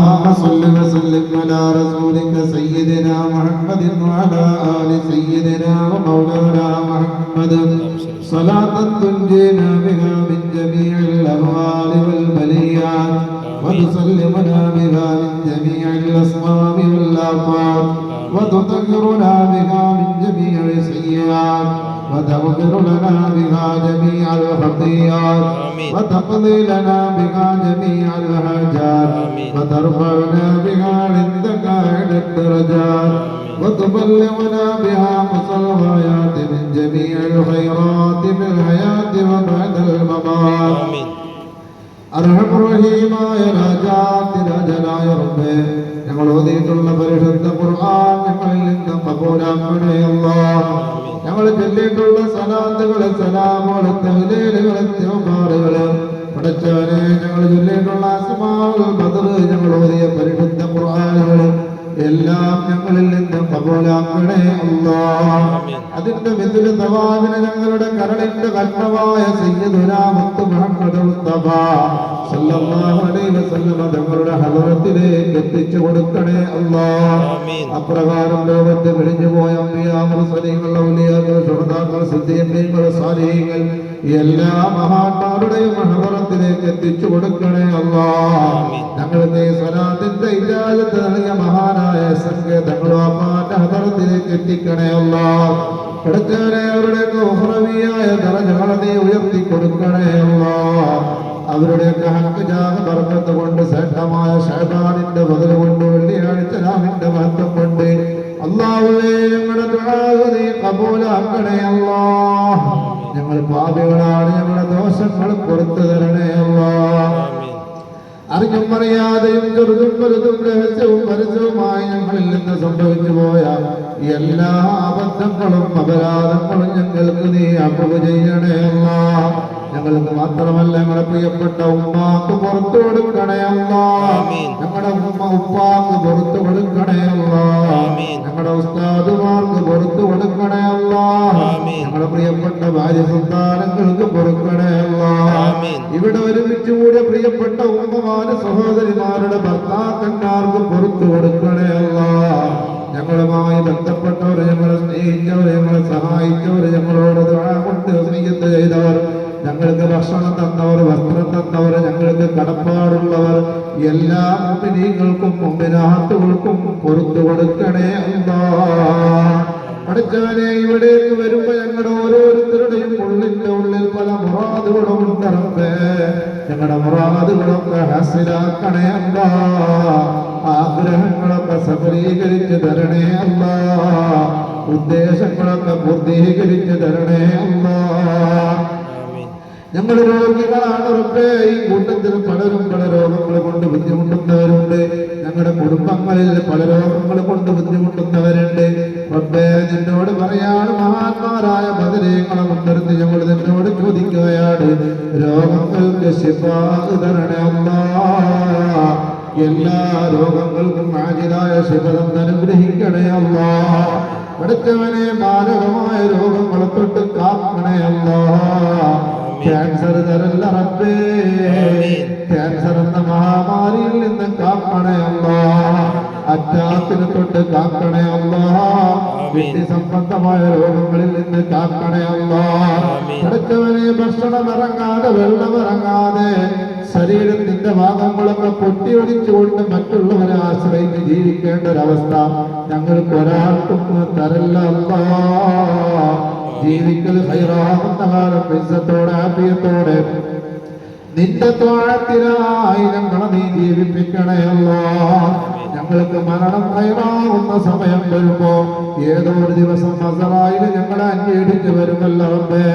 اللهم صل وسلم على رسولك سيدنا محمد وعلى آل سيدنا ومولانا محمد صلاة تنجينا بها من جميع الأهوال والبليات وتسلمنا بها من جميع الأسقام والآفات وتطهرنا بها من جميع السيئات وتغفر لنا بها جميع الخطيئات وتقضي لنا بها جميع الحاجات وترفعنا بها عندك أعلى الدرجات وتبلغنا بها أقصى الغايات من جميع الخيرات في الحياة وبعد الممات. അർഹം റഹീമായ രാജാതിരാജനായ റബ്ബേ, ഞങ്ങൾ ഓതിയിട്ടുള്ള പരിശുദ്ധ ഖുർആൻ ഞങ്ങളിൽ നിന്ന് കബൂലാക്കണേ അല്ലാഹ്. ഞങ്ങൾ ചൊല്ലിയിട്ടുള്ള സലാത്തുകളെ, സലാമുകളെ, തഹ്ലീലുകളെ, ഇസ്തിഗ്ഫാറുകളെ പടച്ചവനെ, ഞങ്ങൾ ചൊല്ലിയിട്ടുള്ള അസ്മാഉൽ ബദർ, ഞങ്ങൾ ഓതിയ പരിശുദ്ധ ഖുർആനുകൾ എല്ലാം ഞങ്ങളിൽ നിന്ന് കബൂലാക്കണേ അല്ലാഹ്. അതിന്റെ മിഥുല തവാബിനെ ഞങ്ങളുടെ കരളിന്റെ കൽപ്പമായ സയ്യിദുനാ മുത്ത് മുഹമ്മദ് മുസ്തഫ സല്ലല്ലാഹു അലൈഹി വസല്ലം തങ്ങളുടെ ഹദറത്തിലേക്ക് എത്തിച്ചു കൊടുക്കണേ അല്ലാഹ്. അപ്രകാരം ലോകത്ത് കഴിഞ്ഞുപോയ അംബിയാ, മുർസലീങ്ങൾ, ഔലിയാക്കൾ, ശുഹദാക്കൾ, സിദ്ദീഖീങ്ങൾ, സാലിഹീങ്ങൾ എല്ലാ മഹാന്മാരുടെയും ഹദറത്തിലേക്ക് എത്തിച്ചു കൊടുക്കണേ അല്ലാഹ്. ഞങ്ങൾക്ക് സ്വലാത്തിന്റെ ഇജാസത്ത് നൽകിയ മഹാനായ തങ്ങളുടെ ഹദറത്തിലേക്ക് എത്തിക്കണേ അല്ലാഹ്. പടച്ചവനെ, അവരുടെയൊക്കെ ഉഖ്റവിയായ ദറജകളെ ഉയർത്തി കൊടുക്കണേ അല്ലാഹ്. അവരുടെയൊക്കെ ഹക്ക് ജാഹ ബർക്കത്ത് കൊണ്ട്, ശ്രേഷ്ഠമായ ശഅബാനിന്റെ ബദൽ കൊണ്ട്, വെള്ളിയാഴ്ച രാവിന്റെ മഹത്വം കൊണ്ട് അല്ലാഹുവേ, ഞങ്ങളുടെ ദുആ നീ കബൂലാക്കണേ അല്ലാഹ്. ഞങ്ങൾ പാപികളാണ്, ഞങ്ങളുടെ ദോഷങ്ങൾ പുറത്തു തരണേ അല്ലാഹ്. അറിഞ്ഞും അറിയാതെയും ചെറുതും വലുതും രഹസ്യവും പരസ്യവുമായി ഞങ്ങളിൽ നിന്ന് സംഭവിച്ചു പോയ എല്ലാ അബദ്ധങ്ങളും അപരാധങ്ങളും ഞങ്ങൾക്ക് നീ അഫ്വ് ചെയ്യണേ അല്ലാഹ്. ഞങ്ങൾക്ക് മാത്രമല്ല, ഞങ്ങളുടെ പ്രിയപ്പെട്ട ഉമ്മാക്ക് പുറത്തു കൊടുക്കണേ അല്ലാഹ്. ഞങ്ങളുടെ ഉപ്പാക്ക് പുറത്തു കൊടുക്കണേ അല്ലാഹ്. ഞങ്ങളുടെ ഉസ്താദുമാർക്ക് പുറത്തു കൊടുക്കണേ അല്ലാഹ്. ഞങ്ങളുടെ പ്രിയപ്പെട്ട ഭാര്യ സന്താനങ്ങൾക്ക് പൊറുക്കണേ അല്ലാഹ്. ഇവിടെ ഒരുമിച്ച് കൂടിയ പ്രിയപ്പെട്ട ഉമ്മമാര്, സഹോദരിമാരുടെ ഭർത്താക്കന്മാർക്ക് പുറത്തു കൊടുക്കണേ അല്ലാഹ്. ഞങ്ങളുമായി ബന്ധപ്പെട്ടവർ, ഞങ്ങളെ സ്നേഹിച്ചവർ, ഞങ്ങളെ സഹായിച്ചവർ, ഞങ്ങളോട് ദുആ കൊണ്ട് വസിയ്യത്ത് ചെയ്തവർ, ഞങ്ങൾക്ക് ഭക്ഷണം തന്നവർ, വസ്ത്രം തന്നവർ, ഞങ്ങൾക്ക് കടപ്പാടുള്ളവർ, എല്ലാ മുഅ്മിനീങ്ങൾക്കും മുഅ്മിനാത്തുകൾക്കും പുറത്തു കൊടുക്കണേ അല്ലാഹ്. പഠിച്ചവനെ, ഇവിടേക്ക് വരുമ്പോ ഞങ്ങളുടെ ഓരോരുത്തരുടെയും ഉള്ളിന്റെ ഉള്ളിൽ പല മുറാദുകളും ഉണ്ട് റബ്ബേ. ഞങ്ങളുടെ മുറാദുകളൊക്കെ ഹാസിലാക്കണേ അല്ലാഹ്. ആഗ്രഹങ്ങളൊക്കെ സഫലീകരിച്ച് തരണേ അല്ലാഹ്. ഉദ്ദേശങ്ങളൊക്കെ പൂർത്തീകരിച്ച് തരണേ അല്ലാഹ്. ഞങ്ങൾ രോഗികളാണ് റബ്ബേ. ഈ കൂട്ടത്തിൽ പലരും പല രോഗങ്ങൾ കൊണ്ട് ബുദ്ധിമുട്ടുന്നവരുണ്ട്. ഞങ്ങളുടെ കുടുംബങ്ങളിൽ പല രോഗങ്ങൾ കൊണ്ട് ബുദ്ധിമുട്ടുന്നവരുണ്ട് റബ്ബേ. നിന്നോട് പറയാണ്, മഹാന്മാരായ ബദരീങ്ങളെ മുൻനിർത്തി ഞങ്ങൾ നിന്നോട് ചോദിക്കുകയാണ്, രോഗങ്ങൾക്ക് ശിഫാ തരണേ അല്ലാഹ്. എല്ലാ രോഗങ്ങൾക്കും ആജിലായ ശിഫ അനുഗ്രഹിക്കണേ അല്ലാഹ്. പഠിച്ചവനെ, മാരകമായ രോഗങ്ങളെ തൊട്ട് കാക്കണേ അല്ലാഹ്. ക്യാൻസർ തരല്ല റബ്ബേ. ക്യാൻസർ എന്ന മഹാമാരിയിൽ നിന്ന് കാക്കണേ അല്ലാഹ്. അറ്റാക്കിനെ തൊട്ട് കാക്കണേ അല്ലാഹ്. വ്യക്തി സംബന്ധമായ രോഗങ്ങളിൽ നിന്ന് കാക്കണേ അല്ലാഹ്. പഠിച്ചവനെ, ഭക്ഷണം ഇറങ്ങാതെ, വെള്ളം ഇറങ്ങാതെ, ശരീരത്തിന്റെ ഭാഗങ്ങളൊക്കെ പൊട്ടിയൊടിച്ചുകൊണ്ട് മറ്റുള്ളവരെ ആശ്രയിച്ച് ജീവിക്കേണ്ട ഒരവസ്ഥ ഞങ്ങൾക്ക് ഒരാൾക്കും തരല്ല അല്ലാഹ്. ജീവിക്കൽ ഹൈറാകുന്ന കാലം ഇസ്സത്തോടെ ആഫിയത്തോടെ നിന്റെ ത്വാഅത്തിനായി ഞങ്ങളെ നീ ജീവിപ്പിക്കണേ അല്ലാഹ്. ഞങ്ങൾക്ക് മരണം ഹൈറാകുന്ന സമയം വരുമ്പോ ഏതോ ഒരു ദിവസം അസറായിൽ ഞങ്ങളെ അന്വേഷിച്ച് വരുമല്ലോ റബ്ബേ.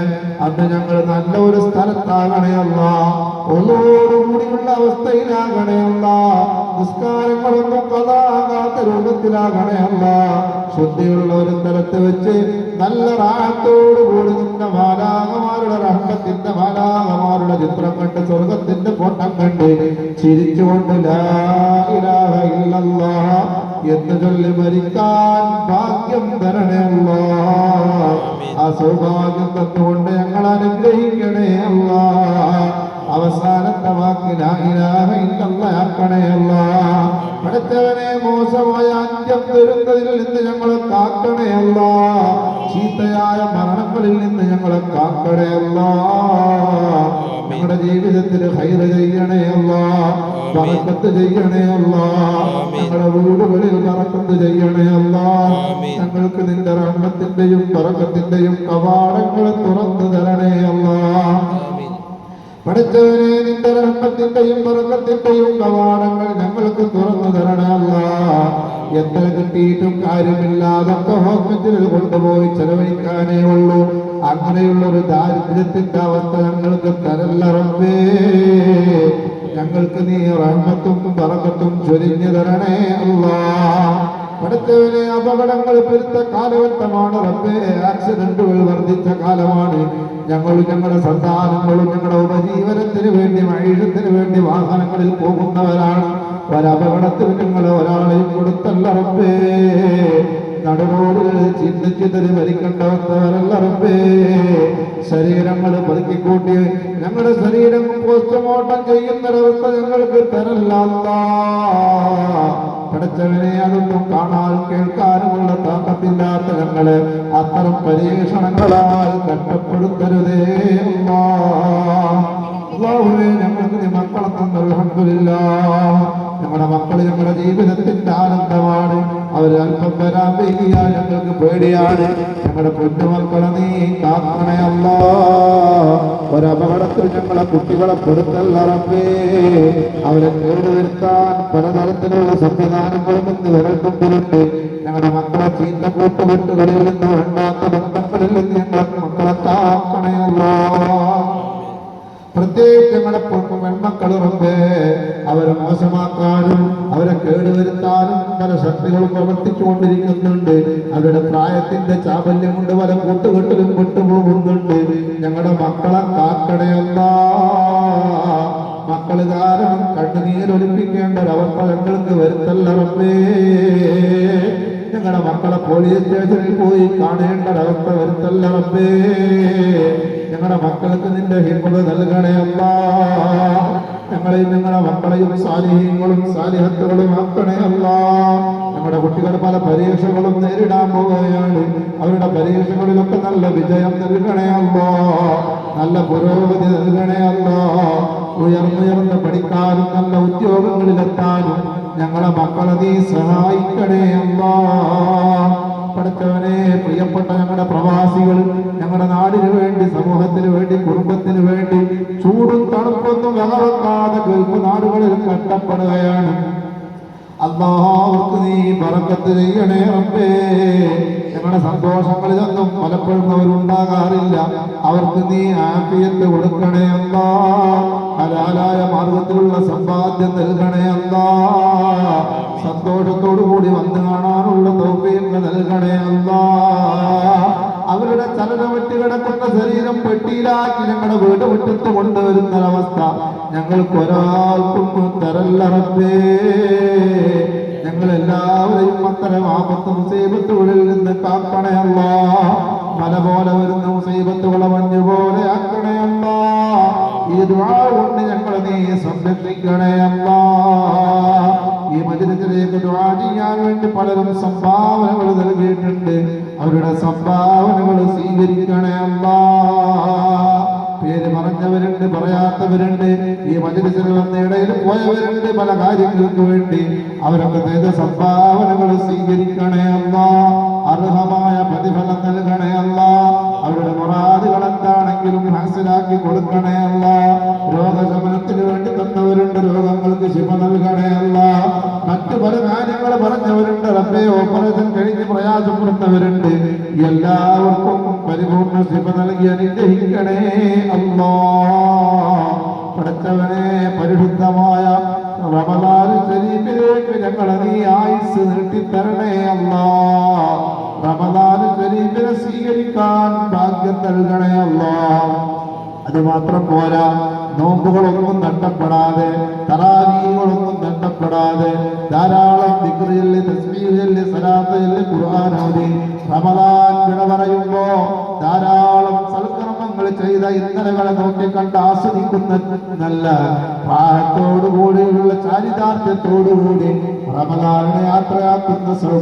അന്ന് ഞങ്ങൾ നല്ല ഒരു സ്ഥലത്താകണേ അല്ലാഹ്. ഒന്നോടുകൂടിയുള്ള അവസ്ഥയിലാകണേ അല്ലാഹ്. നിസ്കാരങ്ങളൊന്നും കഥാകാത്ത രൂപത്തിലാകണേ അല്ലാഹ്. ശുദ്ധിയുള്ള ഒരു സ്ഥലത്ത് വെച്ച് നല്ല റാഹത്തോടുകൂടി നിന്റെ മാലാഖമാരുടെ റഹ്മത്തിന്റെ മാലാഖമാരുടെ ചിത്രം കണ്ട്, സ്വർഗത്തിന്റെ ഫോട്ടം കണ്ട് ചിരിച്ചുകൊണ്ട് ലാ ഇലാഹ ഇല്ലല്ലാഹ് എന്ന് ചൊല്ലി മരിക്കാൻ ഭാഗ്യം തരണേ അല്ലാഹ്. ആ സൗഭാഗ്യം തന്നുകൊണ്ട് ഞങ്ങൾ അനുഗ്രഹിക്കണേ അല്ലാഹ്. അവസാനത്തെ വാക്ക് ലാ ഇലാഹ ഇല്ലല്ലാഹ് ആക്കണേ അല്ലാഹ്. അടുത്തവനെ മോശമായ അന്ത്യം വരുന്നതിൽ നിന്ന് ഞങ്ങളെ കാക്കണേ അല്ലാ. ചീത്തയായ മരണങ്ങളിൽ നിന്ന് ഞങ്ങളെ കാക്കണേ അല്ലാ. ഞങ്ങളുടെ ജീവിതത്തിൽ ഹൈർ ചെയ്യണേ അല്ലാ, ബറക്കത്ത് ചെയ്യണേ അല്ലാ. ഞങ്ങളുടെ വീടുകളിൽ ബറക്കത്ത് ചെയ്യണേ അല്ലാ. ഞങ്ങൾക്ക് നിന്റെ റഹ്മത്തിന്റെയും ബറക്കത്തിന്റെയും കവാടങ്ങൾ തുറന്നു തരണേ അല്ലാ. പഠിച്ചവനെ നിന്റെ റഹ്മത്തിന്റെയും ബറക്കത്തിന്റെയും കവാടങ്ങൾ ഞങ്ങൾക്ക് തുറന്നു തരണേ അല്ലാ. എത്ര കിട്ടിയിട്ടും കാര്യമില്ലാതൊക്കെ ഹോസ്പിറ്റലിൽ കൊണ്ടുപോയി ചെലവഴിക്കാനേ ഉള്ളൂ. അങ്ങനെയുള്ള ഒരു ദാരിദ്ര്യത്തിന്റെ അവസ്ഥ ഞങ്ങൾക്ക് തരല്ല റബ്ബേ. ഞങ്ങൾക്ക് നീ റഹ്മത്തും ബറക്കത്തും ചൊരിഞ്ഞു തരണേ അല്ലാ. പഠിച്ചവനെ അപകടങ്ങൾ പെരുത്ത കാലഘട്ടമാണ് റബ്ബേ. ആക്സിഡന്റുകൾ വർദ്ധിച്ച കാലമാണ്. ഞങ്ങളും ഞങ്ങളുടെ സന്താനങ്ങളും ഞങ്ങളുടെ ഉപജീവനത്തിന് വേണ്ടി മഴത്തിന് വേണ്ടി വാഹനങ്ങളിൽ പോകുന്നവരാണ്. ഒരപകടത്തിൽ ഞങ്ങളെ ഒരാളെയും കൊടുത്തല്ല റബ്ബേ. നടുറോഡിൽ ചിന്തിച്ചിട്ട് മരിക്കേണ്ടവരല്ല റബ്ബേ. ശരീരങ്ങൾ പതുക്കിക്കൂട്ടി ഞങ്ങളുടെ ശരീരം പോസ്റ്റ്മോർട്ടം ചെയ്യുന്നൊരവസ്ഥ ഞങ്ങൾക്ക് തരല്ല. പഠിച്ചവനെ അതൊന്നും കാണാനും കേൾക്കാനുമുള്ള താക്കത്തില്ലാത്ത ഞങ്ങളെ അത്തരം പരീക്ഷണങ്ങളാൽ കഷ്ടപ്പെടുത്തരുതേ അല്ലാഹുവേ. ഞങ്ങൾക്ക് നീ മക്കളെ തന്നു അൽഹംദുലില്ലാഹ്. ഞങ്ങളുടെ മക്കൾ ഞങ്ങളുടെ ജീവിതത്തിന്റെ ആനന്ദമാണ്. അവർ അല്പം വരാൻ വൈകിയാൽ ഞങ്ങൾക്ക് പേടിയാണ്. ഞങ്ങളുടെ പൊന്നുമക്കളെ നീ കാക്കണേ അല്ലാ. ഒരപകടത്തിൽ ഞങ്ങളെ കുട്ടികളെ പെടുത്തല്ല റബ്ബേ. അവരെ കേടുവരുത്താൻ പലതരത്തിലുള്ള സംവിധാനങ്ങളും ഇന്ന് വിരൽത്തുമ്പിലുണ്ട്. ഞങ്ങളുടെ മക്കളെ ചീത്ത കൂട്ടുകെട്ടുകളിൽ നിന്ന് വേണ്ടാത്ത ബന്ധങ്ങളിൽ നിന്ന് ഞങ്ങളുടെ മക്കളെ കാക്കണേ അല്ലാ. പ്രത്യേകിച്ച് ഞങ്ങളുടെ പെൺമക്കൾ റബ്ബേ, അവരെ മോശമാക്കാനും അവരെ കേടുവരുത്താനും പല ശക്തികളും പ്രവർത്തിച്ചുകൊണ്ടിരിക്കുന്നുണ്ട്. അവരുടെ പ്രായത്തിന്റെ ചാബല്യം കൊണ്ട് പല കൂട്ടുകെട്ടിലും വിട്ടുപോകുന്നുണ്ട്. ഞങ്ങളുടെ മക്കളെ കാക്കണയല്ല. മക്കൾ കാരണം കണ്ണുനീരൊലിപ്പിക്കേണ്ട ഒരവസ്ഥ ഞങ്ങൾക്ക് വരുത്തല്ല റബ്ബേ. ഞങ്ങളുടെ മക്കളെ പോലീസ് സ്റ്റേഷനിൽ പോയി കാണേണ്ട ഒരവസ്ഥ വരുത്തല്ല റബ്ബേ. ഞങ്ങളുടെ മക്കൾക്ക് നിന്റെ ഹിഫ്ള് നൽകണേ അല്ലാ. ഞങ്ങളെയും ഞങ്ങളുടെ മക്കളെയും സാലിഹീങ്ങളും സാലിഹത്തുകളും ആക്കണേ അല്ലാ. ഞങ്ങളുടെ കുട്ടികൾ പല പരീക്ഷകളും നേരിടാൻ പോവുകയാണ്. അവരുടെ പരീക്ഷകളിലൊക്കെ നല്ല വിജയം നൽകണേ അല്ലാ. നല്ല പുരോഗതി നൽകണേ അല്ലാ. ഉയർന്നുയർന്ന് പഠിക്കാനും നല്ല ഉദ്യോഗങ്ങളിലെത്താനും ഞങ്ങളെ മക്കളെ നീ സഹായിക്കണേ അല്ലാ. പഠിച്ചവനെ, പ്രിയപ്പെട്ട ഞങ്ങളുടെ പ്രവാസികൾ ഞങ്ങളുടെ നാടിന് വേണ്ടി, സമൂഹത്തിന് വേണ്ടി, കുടുംബത്തിന് വേണ്ടി ചൂടും തണുപ്പൊന്നും വകവെക്കാതെ ഗൾഫ് നാടുകളിൽ കഷ്ടപ്പെടുകയാണ്. അല്ലാഹ് നീ ബറക്കത്ത് ചെയ്യണേ റബ്ബേ. ഞങ്ങളുടെ സന്തോഷങ്ങളിലൊന്നും പലപ്പോഴും അവരുണ്ടാകാറില്ല. അവർക്ക് നീ ആഫിയത്ത് കൊടുക്കണേ അല്ലാ. ഹലാലായ മാർഗത്തിലുള്ള സമ്പാദ്യം നൽകണേ അല്ലാ. സന്തോഷത്തോടു കൂടി വന്നു കാണാനുള്ള തൗഫീഖ് നൽകണേ അല്ലാ. അവരുടെ ചലനമറ്റ് കിടക്കുന്ന ശരീരം പെട്ടിയിലാക്കി ഞങ്ങളുടെ വീട് മുറ്റത്ത് കൊണ്ടുവരുന്ന അവസ്ഥ ഞങ്ങൾക്ക് ഒരാൾക്കും തരല്ല റബ്ബേ. ഞങ്ങളെല്ലാവരെയും അത്തരം ആപത്ത് മുസീബത്തുകളിൽ നിന്ന് കാക്കണേ അല്ലാ. മല പോലെ വരുന്ന മുസീബത്തുകളെ മഞ്ഞു പോലെ ആക്കണേ അല്ലാ. ഈ ദുആ കൊണ്ട് ഞങ്ങളെ നീ സംരക്ഷിക്കണേ അല്ലാ. ഈ മജ്‌ലിസിലേക്ക് ദുആ ചെയ്യാൻ വേണ്ടി പലരും സംഭാവനകൾ നൽകിയിട്ടുണ്ട്. അവരുടെ സംഭാവനകൾ സ്വീകരിക്കണേ അല്ലാ. പേര് പറഞ്ഞവരുണ്ട്, പറയാത്തവരുണ്ട്, ഈ മജ്‌ലിസിൽ വന്ന ഇടയിൽ പോയവരുണ്ട്. പല കാര്യങ്ങൾക്ക് വേണ്ടി അവരൊക്കെ ചെയ്ത സംഭാവനകൾ സ്വീകരിക്കണേ അല്ലാ. അർഹമായ പ്രതിഫലം നൽകണേ അല്ലാ. അവരുടെ മുറാദുകൾ എന്താണെങ്കിലും ഹാസിലാക്കി കൊടുക്കണേ അല്ലാ. രോഗശമനത്തിന് വേണ്ടി തന്നവരുണ്ട്, രോഗങ്ങൾക്ക് ശിഫ നൽകണേ അല്ലാ. മറ്റു പല കാര്യങ്ങൾ പറഞ്ഞവരുണ്ട് റബ്ബേ. ഓപ്പറേഷൻ കഴിഞ്ഞ് പ്രയാസപ്പെടുന്നവരുണ്ട്. എല്ലാവർക്കും പരിപൂർണ ശിഫ നൽകി അനുഗ്രഹിക്കണേ അല്ലാ. പഠിച്ചവനെ, പരിശുദ്ധമായ റമദാൻ ശരീഫിലേക്ക് ഞങ്ങളെ നീ ആയുസ് നീട്ടിത്തരണേ അല്ലാ. റമദാൻ ശരീഫിനെ സ്വീകരിക്കാൻ ഭാഗ്യം നൽകണേ അല്ലാ. അത് മാത്രം പോരാ, നോമ്പുകളൊന്നും നഷ്ടപ്പെടാതെ, തറാവീഹുകളൊന്നും നഷ്ടപ്പെടാതെ ധാരാളം ദിക്ർ ചൊല്ലി, തസ്ബീഹ് ചൊല്ലി, സ്വലാത്ത് ചൊല്ലി, ഖുർആൻ ഓതി റമദാൻ വിട പറയുമ്പോ ധാരാളം സൽക്കർമ്മങ്ങൾ ചെയ്ത ഇന്നലെ മേഖലകളെ നോക്കിക്കണ്ട് ആസ്വദിക്കുന്ന നല്ല പ്രായത്തോടുകൂടിയുള്ള ചാരിതാർത്ഥ്യത്തോടുകൂടി റമദാനിനെ യാത്രയാക്കുന്ന